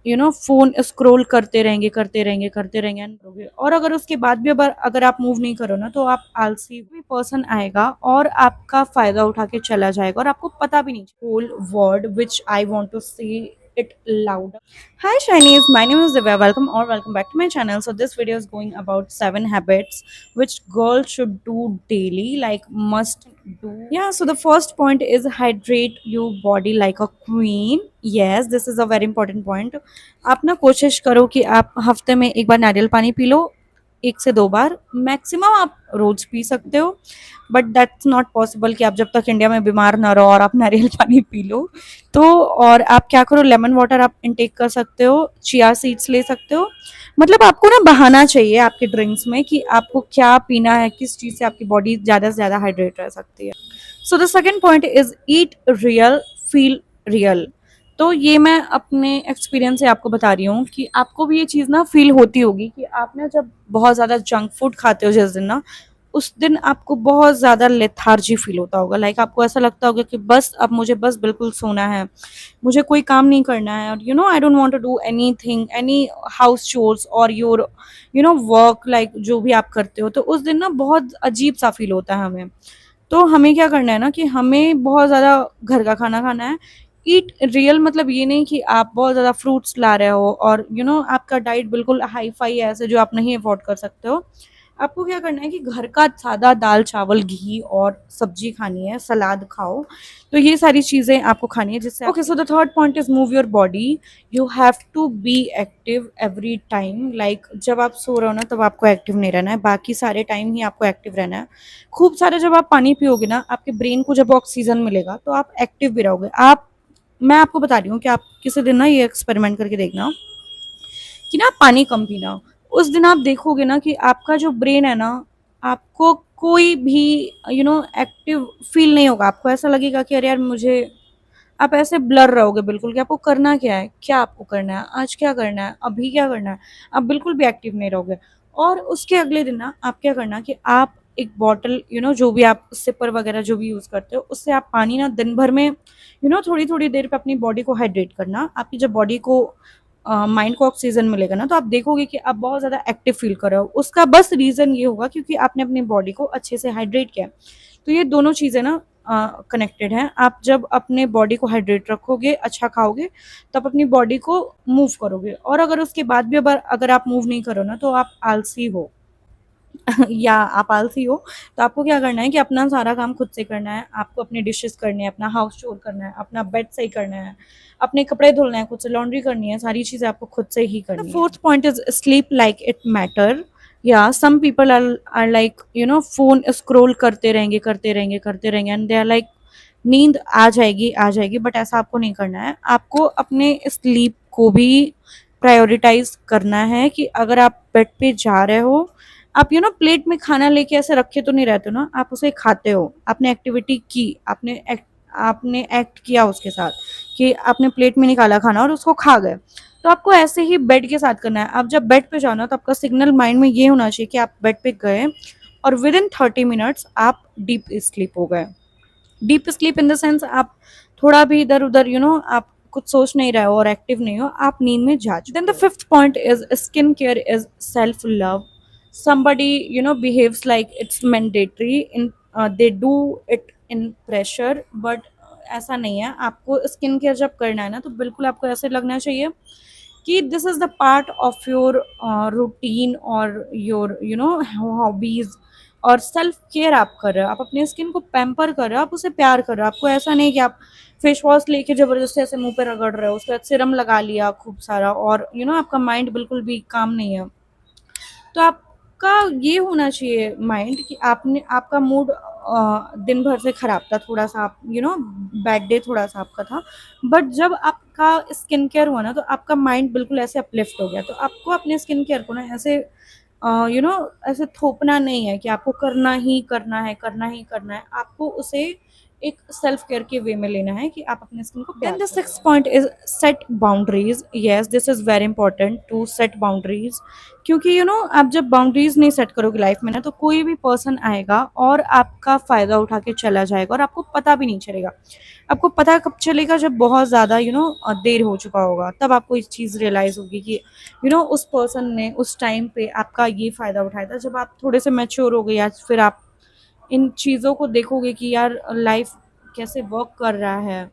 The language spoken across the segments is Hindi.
फ़ोन स्क्रॉल करते रहेंगे एंड करोगे और अगर उसके बाद भी अगर आप मूव नहीं करो ना तो आप आलसी भी पर्सन आएगा और आपका फ़ायदा उठा के चला जाएगा और आपको पता भी नहीं whole word which I want to say it louder. Hi Chinese, my name is Divya. Welcome or welcome back to my channel. So this video is going about 7 habits which girls should do daily, like must do. Yeah, so the first point is hydrate your body like a queen. Yes, this is a very important point. आप ना कोशिश करो कि आप हफ्ते में एक बार नारियल पानी पी लो, 1 से 2 बार मैक्सिमम आप रोज पी सकते हो, बट दैट्स नॉट पॉसिबल कि आप जब तक इंडिया में बीमार ना रहो और आप नारियल पानी पी लो। तो और आप क्या करो, लेमन वाटर आप इनटेक कर सकते हो, चिया सीड्स ले सकते हो। मतलब आपको ना बहाना चाहिए आपके ड्रिंक्स में कि आपको क्या पीना है, किस चीज़ से आपकी बॉडी ज़्यादा से ज़्यादा हाइड्रेट रह सकती है। So the second point is eat real, feel real. तो ये मैं अपने एक्सपीरियंस से आपको बता रही हूँ कि आपको भी ये चीज़ ना फील होती होगी कि आप ना जब बहुत ज़्यादा जंक फूड खाते हो जिस दिन ना, उस दिन आपको बहुत ज़्यादा लेथार्जी फील होता होगा। लाइक आपको ऐसा लगता होगा कि बस अब मुझे बस बिल्कुल सोना है, मुझे कोई काम नहीं करना है, और I don't want to do anything, any house chores और योर वर्क, लाइक जो भी आप करते हो। तो उस दिन ना बहुत अजीब सा फील होता है हमें। तो हमें क्या करना है ना कि हमें बहुत ज़्यादा घर का खाना खाना है। ईट रियल मतलब ये नहीं कि आप बहुत ज़्यादा फ्रूट्स ला रहे हो और आपका डाइट बिल्कुल हाई फाई है ऐसे जो आप नहीं अफोर्ड कर सकते हो। आपको क्या करना है कि घर का सादा दाल चावल घी और सब्जी खानी है, सलाद खाओ। तो ये सारी चीज़ें आपको खानी है जिससे okay. So the third point is move your body. You have to be active every time. Like जब आप सो रहे हो ना तब आपको एक्टिव नहीं रहना है, बाकी सारे टाइम ही आपको एक्टिव रहना है। खूब सारे जब आप पानी पियोगे ना, आपके ब्रेन को जब ऑक्सीजन मिलेगा तो आप एक्टिव भी रहोगे। मैं आपको बता रही हूँ कि आप किसी दिन ना ये एक्सपेरिमेंट करके देखना कि ना पानी कम पीना। उस दिन आप देखोगे ना कि आपका जो ब्रेन है ना, आपको कोई भी एक्टिव फील नहीं होगा। आपको ऐसा लगेगा कि अरे यार मुझे, आप ऐसे ब्लर रहोगे बिल्कुल कि आपको करना क्या है, क्या आपको करना है, आज क्या करना है, अभी क्या करना है। आप बिल्कुल भी एक्टिव नहीं रहोगे। और उसके अगले दिन ना आप क्या करना कि आप एक बॉटल, जो भी आप सिपर वगैरह जो भी यूज़ करते हो, उससे आप पानी ना दिन भर में थोड़ी थोड़ी देर पे अपनी बॉडी को हाइड्रेट करना। आपकी जब बॉडी को माइंड को ऑक्सीजन मिलेगा ना तो आप देखोगे कि आप बहुत ज़्यादा एक्टिव फील कर रहे हो। उसका बस रीज़न ये होगा क्योंकि आपने अपनी बॉडी को अच्छे से हाइड्रेट किया। तो ये दोनों चीज़ें ना कनेक्टेड हैं। आप जब अपने बॉडी को हाइड्रेट रखोगे, अच्छा खाओगे, तब अपनी बॉडी को मूव करोगे। और अगर उसके बाद भी अगर आप मूव नहीं करो ना तो आप आलसी हो। या आप आलसी हो, तो आपको क्या करना है कि अपना सारा काम खुद से करना है। आपको अपनी डिशेस करनी है, अपना हाउस चोर करना है, अपना बेड सही करना है, अपने कपड़े धुलना है, खुद से लॉन्ड्री करनी है, सारी चीज़ें आपको खुद से ही करनी है। Fourth point is sleep like it matter. Yeah some people are like phone scroll करते रहेंगे एंड दे आर लाइक नींद आ जाएगी, बट ऐसा आपको नहीं करना है। आपको अपने स्लीप को भी प्रायोरिटाइज करना है कि अगर आप बेड पे जा रहे हो, आप प्लेट में खाना लेके ऐसे रखे तो नहीं रहते हो ना, आप उसे खाते हो। आपने एक्टिविटी की, आपने एक्ट किया उसके साथ कि आपने प्लेट में निकाला खाना और उसको खा गए। तो आपको ऐसे ही बेड के साथ करना है। आप जब बेड पे जाओ ना तो आपका सिग्नल माइंड में ये होना चाहिए कि आप बेड पे गए और विद इन 30 मिनट्स आप डीप स्लीप हो गए। Deep sleep in the sense आप थोड़ा भी इधर उधर आप कुछ सोच नहीं रहे हो और एक्टिव नहीं हो, आप नींद में जा चुके। Then the fifth point is skin care is self love. somebody behaves like it's mandatory in they do it in pressure, but ऐसा नहीं है। आपको स्किन केयर जब करना है ना तो बिल्कुल आपको ऐसे लगना चाहिए कि this is the part of your routine और योर हॉबीज। और सेल्फ केयर आप कर रहे हो, आप अपनी स्किन को पैम्पर कर रहे हो, आप उसे प्यार कर रहे हो। आपको ऐसा नहीं कि आप फेस वॉश लेके जबरदस्ती ऐसे मुंह पे रगड़ रहे हो, उसके बाद सिरम लगा लिया खूब सारा और आपका माइंड बिल्कुल भी काम नहीं है। तो आपका ये होना चाहिए माइंड कि आपने आपका मूड दिन भर से खराब था, थोड़ा सा आप बैड डे थोड़ा सा आपका था, बट जब आपका स्किन केयर हुआ ना तो आपका माइंड बिल्कुल ऐसे अपलिफ्ट हो गया। तो आपको अपने स्किन केयर को ना ऐसे ऐसे थोपना नहीं है कि आपको करना ही करना है, करना ही करना है। आपको उसे एक सेल्फ केयर के वे में लेना है कि आप अपने स्किन को प्यार। And the sixth point is set boundaries. Yes, this is very important to set boundaries, क्योंकि आप जब बाउंड्रीज नहीं सेट करोगे लाइफ में ना, तो कोई भी पर्सन आएगा और आपका फायदा उठा के चला जाएगा और आपको पता भी नहीं चलेगा। आपको पता कब चलेगा? जब बहुत ज़्यादा देर हो चुका होगा, तब आपको इस चीज़ रियलाइज़ होगी कि उस पर्सन ने उस टाइम पे आपका ये फ़ायदा उठाया था। जब आप थोड़े से मैच्योर हो गए या फिर आप इन चीज़ों को देखोगे कि यार लाइफ कैसे वर्क कर रहा है,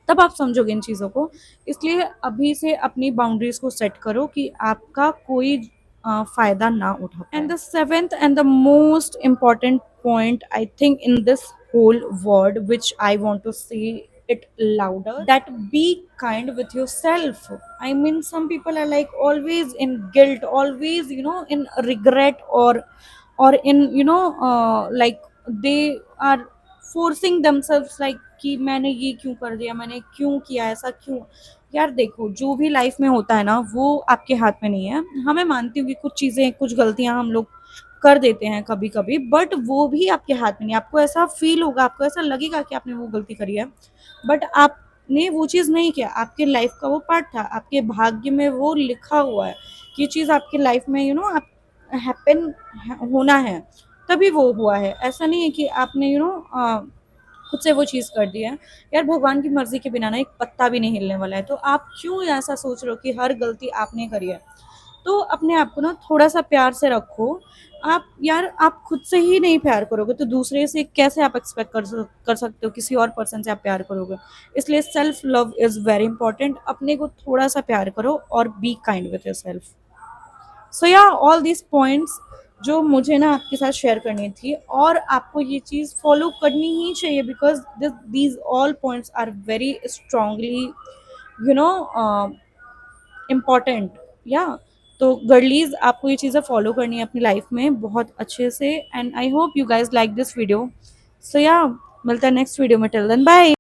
तब आप समझोगे इन चीज़ों को। इसलिए अभी से अपनी बाउंड्रीज को सेट करो कि आपका कोई फ़ायदा ना उठा पाए। And the seventh and the most important point I think in this whole word, which I want to say it louder, that be kind with yourself. I mean, some people are like always in guilt, always in regret, or in like they are forcing themselves, like कि मैंने ये क्यों कर दिया, मैंने क्यों किया ऐसा, क्यों। यार देखो, जो भी लाइफ में होता है ना, वो आपके हाथ में नहीं है। हाँ, मैं मानती हूँ कि कुछ चीज़ें, कुछ गलतियां हम लोग कर देते हैं कभी कभी, बट वो भी आपके हाथ में नहीं। आपको ऐसा फील होगा, आपको ऐसा लगेगा कि आपने वो गलती करी है, बट आपने वो चीज़ नहीं किया। आपके लाइफ का वो पार्ट था, आपके भाग्य में वो लिखा हुआ है कि ये चीज़ आपके लाइफ में आप हैपन होना है, तभी वो हुआ है। ऐसा नहीं है कि आपने खुद से वो चीज़ कर दी है। यार भगवान की मर्जी के बिना ना एक पत्ता भी नहीं हिलने वाला है, तो आप क्यों ऐसा सोच रहे हो कि हर गलती आपने करी है? तो अपने आप को ना थोड़ा सा प्यार से रखो। आप यार, आप खुद से ही नहीं प्यार करोगे तो दूसरे से कैसे आप एक्सपेक्ट कर सकते हो किसी और पर्सन से आप प्यार करोगे? इसलिए self love is very important. अपने को थोड़ा सा प्यार करो और be kind with yourself. So yeah all this points जो मुझे ना आपके साथ शेयर करनी थी, और आपको ये चीज़ फॉलो करनी ही चाहिए, because these all points are very strongly you know important. या तो गर्लीज, आपको ये चीज़ें फॉलो करनी है अपनी लाइफ में बहुत अच्छे से। And I hope you guys like this video. So yeah मिलता है नेक्स्ट वीडियो में। Till then bye.